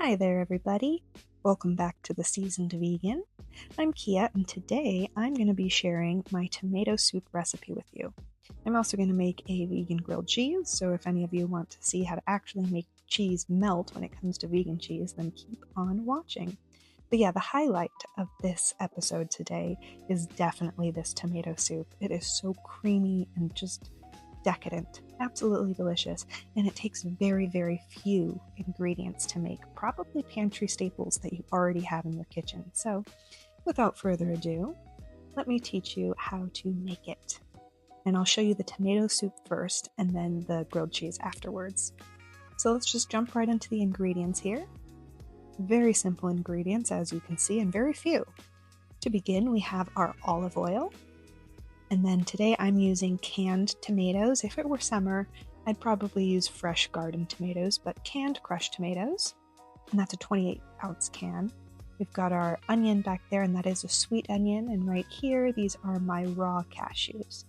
Hi there, everybody. Welcome back to the Seasoned Vegan. I'm Kia, and today I'm going to be sharing my tomato soup recipe with you. I'm also going to make a vegan grilled cheese, so if any of you want to see how to actually make cheese melt when it comes to vegan cheese, then keep on watching. But yeah, the highlight of this episode today is definitely this tomato soup. It is so creamy and just decadent, absolutely delicious, and it takes very, very few ingredients to make, probably pantry staples that you already have in your kitchen. So without further ado, let me teach you how to make it. And I'll show you the tomato soup first and then the grilled cheese afterwards. So let's just jump right into the ingredients here. Very simple ingredients, as you can see, and very few. To begin, we have our olive oil. And then today I'm using canned tomatoes. If it were summer, I'd probably use fresh garden tomatoes, but canned crushed tomatoes. And that's a 28-ounce can. We've got our onion back there, and that is a sweet onion. And right here, these are my raw cashews.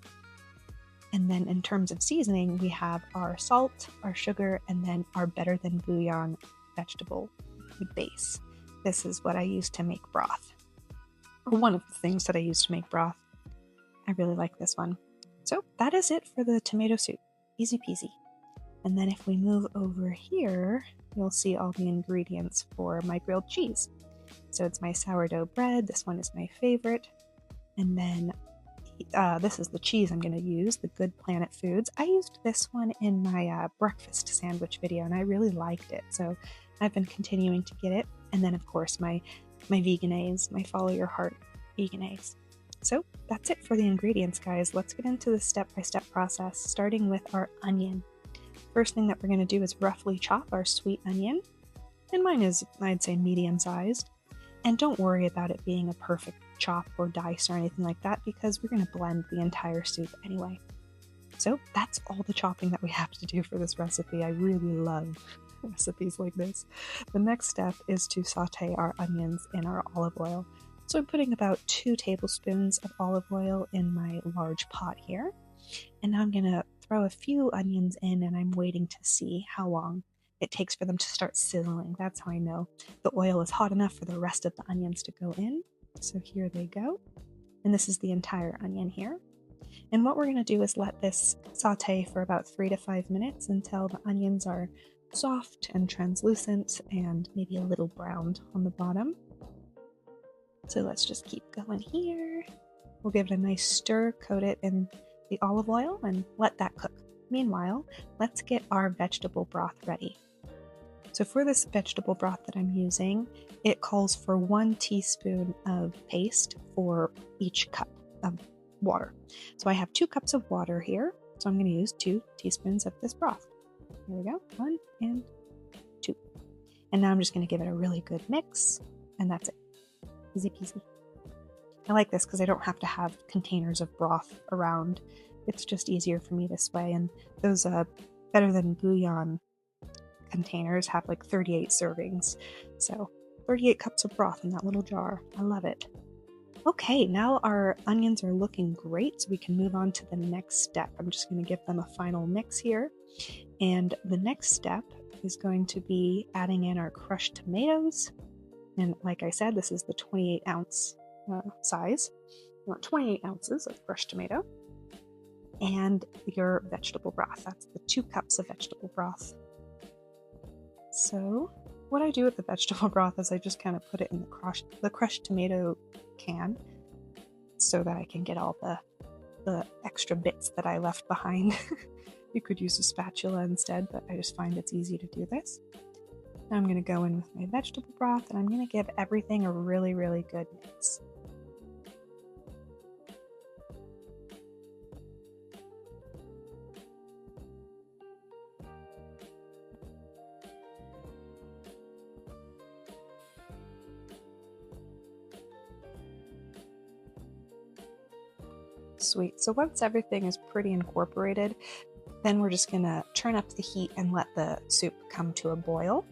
And then in terms of seasoning, we have our salt, our sugar, and then our better than bouillon vegetable base. This is what I use to make broth, or one of the things that I use to make broth. I really like this one. So that is it for the tomato soup. Easy peasy. And then if we move over here, you'll see all the ingredients for my grilled cheese. So it's my sourdough bread. This one is my favorite. And then this is the cheese I'm going to use, the Good Planet Foods. I used this one in my breakfast sandwich video, and I really liked it. So I've been continuing to get it. And then, of course, my Veganaise, my Follow Your Heart Veganaise. So that's it for the ingredients, guys. Let's get into the step-by-step process, starting with our onion. First thing that we're going to do is roughly chop our sweet onion. And mine is, I'd say, medium-sized. And don't worry about it being a perfect chop or dice or anything like that, because we're going to blend the entire soup anyway. So that's all the chopping that we have to do for this recipe. I really love recipes like this. The next step is to saute our onions in our olive oil. So I'm putting about 2 tablespoons of olive oil in my large pot here. And now I'm going to throw a few onions in, and I'm waiting to see how long it takes for them to start sizzling. That's how I know the oil is hot enough for the rest of the onions to go in. So here they go. And this is the entire onion here. And what we're going to do is let this saute for about 3 to 5 minutes until the onions are soft and translucent and maybe a little browned on the bottom. So let's just keep going here. We'll give it a nice stir, coat it in the olive oil, and let that cook. Meanwhile, let's get our vegetable broth ready. So for this vegetable broth that I'm using, it calls for 1 teaspoon of paste for each cup of water. So I have 2 cups of water here, so I'm going to use 2 teaspoons of this broth. Here we go, 1 and 2. And now I'm just going to give it a really good mix, and that's it. Easy peasy. I like this because I don't have to have containers of broth around. It's just easier for me this way. And those better than bouillon containers have like 38 servings. So 38 cups of broth in that little jar. I love it. Okay, now our onions are looking great, so we can move on to the next step. I'm just going to give them a final mix here. And the next step is going to be adding in our crushed tomatoes. And like I said, this is the 28-ounce size. You want 28 ounces of crushed tomato. And your vegetable broth. That's the 2 cups of vegetable broth. So what I do with the vegetable broth is I just kind of put it in the crushed tomato can so that I can get all the extra bits that I left behind. You could use a spatula instead, but I just find it's easy to do this. Now I'm going to go in with my vegetable broth, and I'm going to give everything a really, really good mix. Sweet. So once everything is pretty incorporated, then we're just going to turn up the heat and let the soup come to a boil.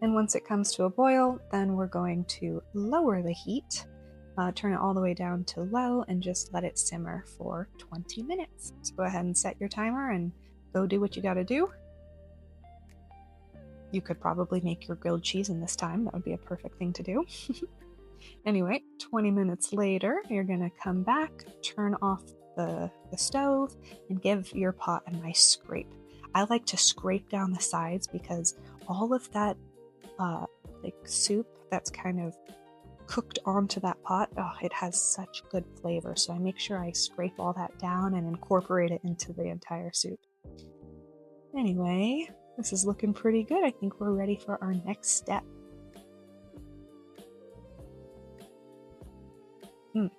And once it comes to a boil, then we're going to lower the heat, turn it all the way down to low, and just let it simmer for 20 minutes. So go ahead and set your timer and go do what you gotta do. You could probably make your grilled cheese in this time. That would be a perfect thing to do. Anyway, 20 minutes later, you're going to come back, turn off the stove, and give your pot a nice scrape. I like to scrape down the sides because all of that like soup that's kind of cooked onto that pot, oh, it has such good flavor. So I make sure I scrape all that down and incorporate it into the entire soup. Anyway, this is looking pretty good. I think we're ready for our next step.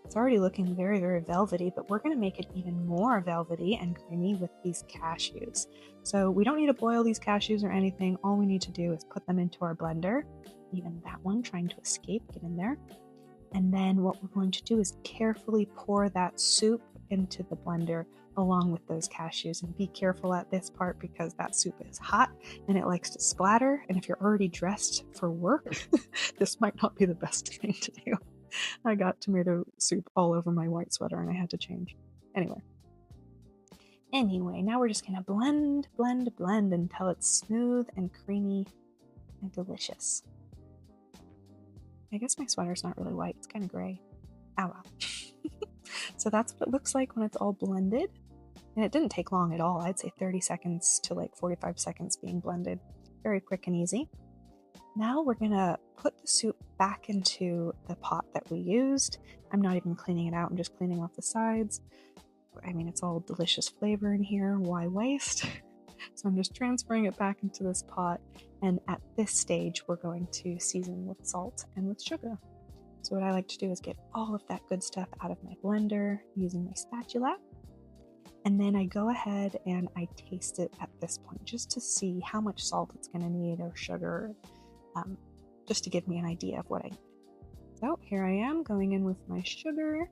It's already looking very, very velvety, but we're going to make it even more velvety and creamy with these cashews. So we don't need to boil these cashews or anything. All we need to do is put them into our blender. Even that one trying to escape, get in there. And then what we're going to do is carefully pour that soup into the blender along with those cashews. And be careful at this part because that soup is hot and it likes to splatter. And if you're already dressed for work, this might not be the best thing to do. I got tomato soup all over my white sweater and I had to change. Anyway, now we're just going to blend until it's smooth and creamy and delicious. I guess my sweater's not really white. It's kind of gray. Oh well. So that's what it looks like when it's all blended. And it didn't take long at all. I'd say 30 seconds to like 45 seconds being blended. Very quick and easy. Now we're going to put the soup back into the pot that we used. I'm not even cleaning it out. I'm just cleaning off the sides. I mean, it's all delicious flavor in here. Why waste? So I'm just transferring it back into this pot. And at this stage, we're going to season with salt and with sugar. So what I like to do is get all of that good stuff out of my blender using my spatula. And then I go ahead and I taste it at this point just to see how much salt it's going to need or sugar, just to give me an idea of what I need. So here I am going in with my sugar,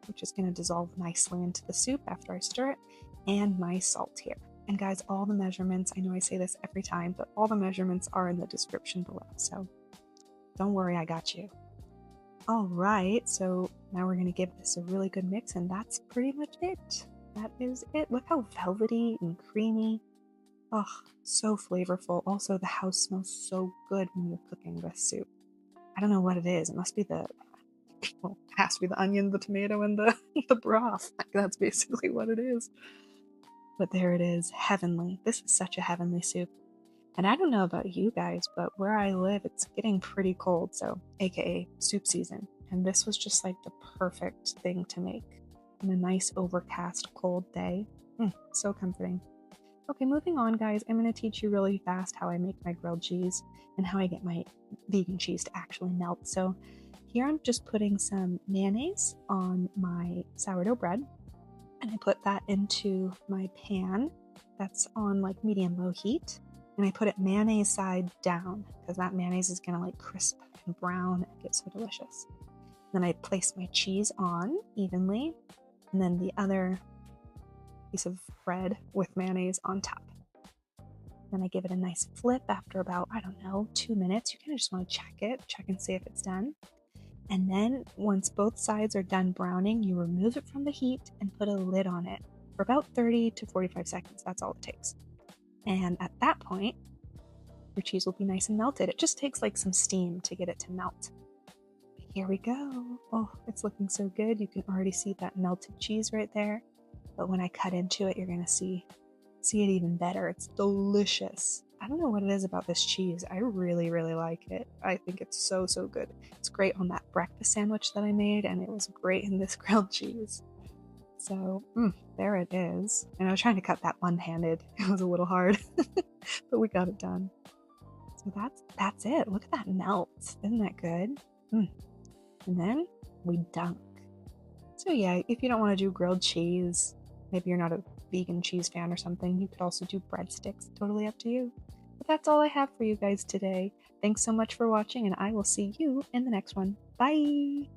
which is going to dissolve nicely into the soup after I stir it, and my salt here. And guys, all the measurements, I know I say this every time, but all the measurements are in the description below. So don't worry, I got you. All right, so now we're going to give this a really good mix, and that's pretty much it. That is it. Look how velvety and creamy. Oh, so flavorful. Also, the house smells so good when you're cooking this soup. I don't know what it is. It must be well, it has to be the onion, the tomato, and the broth. Like, that's basically what it is. But there it is, heavenly. This is such a heavenly soup. And I don't know about you guys, but where I live, it's getting pretty cold, so aka soup season. And this was just like the perfect thing to make on a nice overcast cold day. So comforting. Okay, moving on, guys. I'm going to teach you really fast how I make my grilled cheese and how I get my vegan cheese to actually melt. So here I'm just putting some mayonnaise on my sourdough bread, and I put that into my pan that's on like medium-low heat, and I put it mayonnaise side down because that mayonnaise is going to like crisp and brown and get so delicious. Then I place my cheese on evenly, and then the other piece of bread with mayonnaise on top. Then I give it a nice flip after about, 2 minutes. You kind of just want to check and see if it's done. And then once both sides are done browning, you remove it from the heat and put a lid on it for about 30 to 45 seconds. That's all it takes. And at that point, your cheese will be nice and melted. It just takes like some steam to get it to melt. Here we go. Oh, it's looking so good. You can already see that melted cheese right there. But when I cut into it, you're going to see it even better. It's delicious. I don't know what it is about this cheese. I really, really like it. I think it's so, so good. It's great on that breakfast sandwich that I made, and it was great in this grilled cheese. So, there it is. And I was trying to cut that one-handed. It was a little hard, but we got it done. So that's it. Look at that melt. Isn't that good? And then we dunk. So yeah, if you don't want to do grilled cheese, maybe you're not a vegan cheese fan or something, you could also do breadsticks. Totally up to you. But that's all I have for you guys today. Thanks so much for watching, and I will see you in the next one. Bye!